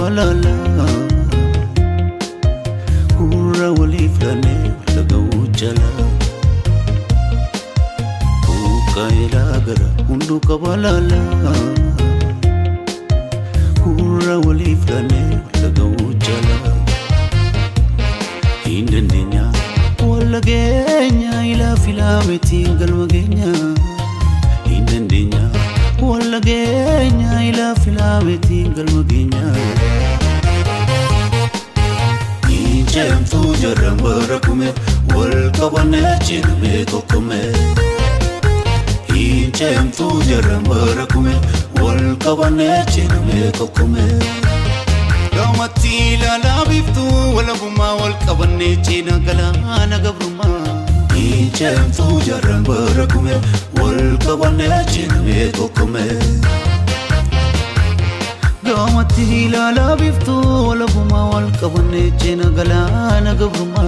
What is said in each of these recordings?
kabalala Kura waliflane lagawujala Buka ilagara hundu kabalala Kura waliflane lagawujala Hindandenya walagenya ila filameti galwagenya Hindandenya walagenya ila filameti galwagenya Injem tu jaram barakume wal kabane chinme kokume Injem tu jaram barakume wal kabane chinme kokume Gamati la labiftu wala buma wal kabane china galana gabruma Injem tu jaram barakume wal kabane chinme kokume Gamati la labiftu wala buma wal kabane china galana gabruma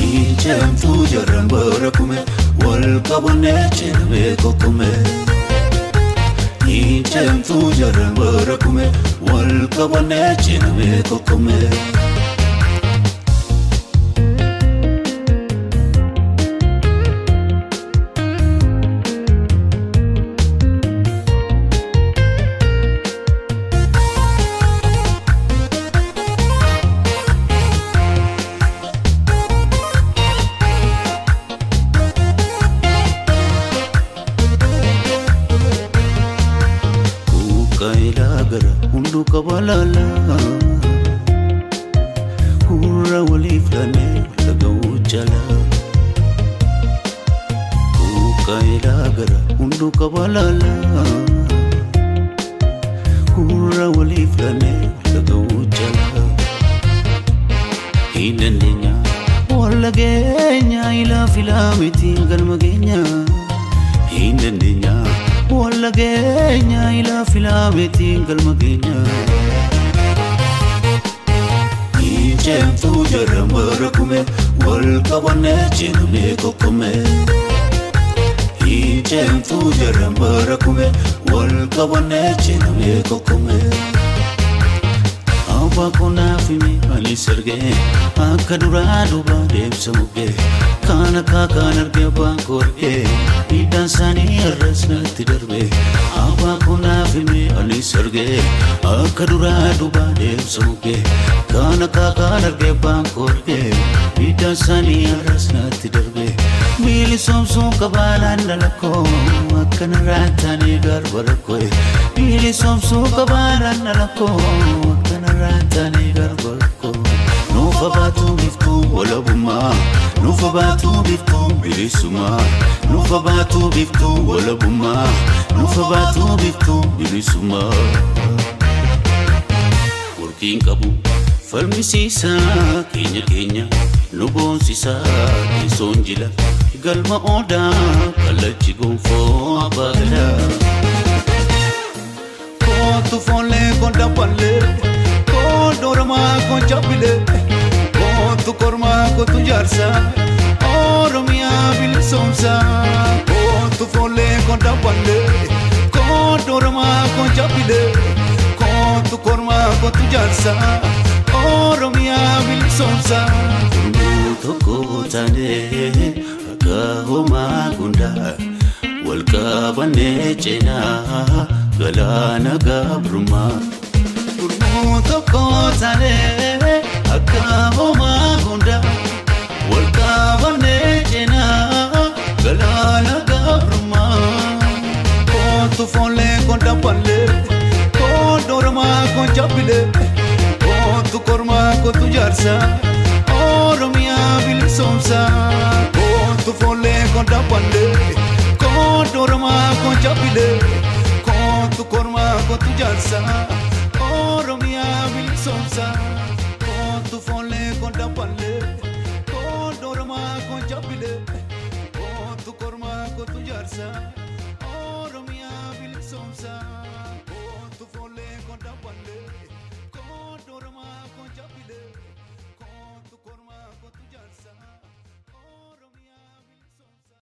Injem tu jaram barakume wal kabane chinme kokume Injem tu jaram barakume wal kabane chinme kokume Kailagara hundu kabalala Kura waliflane lagawujala Kailagara hundu kabalala Kura waliflane lagawujala Hindandenya walagenya ila filameti galmagenya Hindandenya walagenya ila filameti galmagenya Injem tu jaram barakume wal kabane chinme kokume Injem tu jaram barakume wal kabane chinme kokume Aba kona fime ali sarge akadura duba debsamuge Kana kakanarge bankorge Idansani arrasna tidarbe Aba kona fime ali sarge akadura duba debsamuge Kana kakanarge bankorge Idansani arrasna tidarbe Mili somso kabalan nalako Akkana ratani garbarkoe Mili somso kabalan nalako Akkana ratani garbarkoe Nufa batu biftu wala buma Nufa batu biftu bilisuma Nufa batu biftu wala buma Nufa batu biftu bilisuma Kurkin kabu falmisisa kenya kenya Nubonsisa kisonjila Galma oda kalachi gonfo abagala Kontu fole konta palle Kondorma konchapile Kontu korma kontu jarsa Oromia bilsomsa Kontu fole konta palle Kondorma konchapile Kontu korma kontu jarsa Oromia bilsomsa Toko tane Kahuma gunda walkabane chena galana gabruma Toko tane Kahuma gunda walkabane chena galana gabruma Kontu fole konta palle Kondorma konchapile Kontu korma kontu jarsa Oromia bilsomsa Kontu fole konta palle Kondorma konchapile Kontu korma kontu jarsa Oromia bilsomsa Kontu fole konta palle Kondorma konchapile Kontu korma kontu jarsa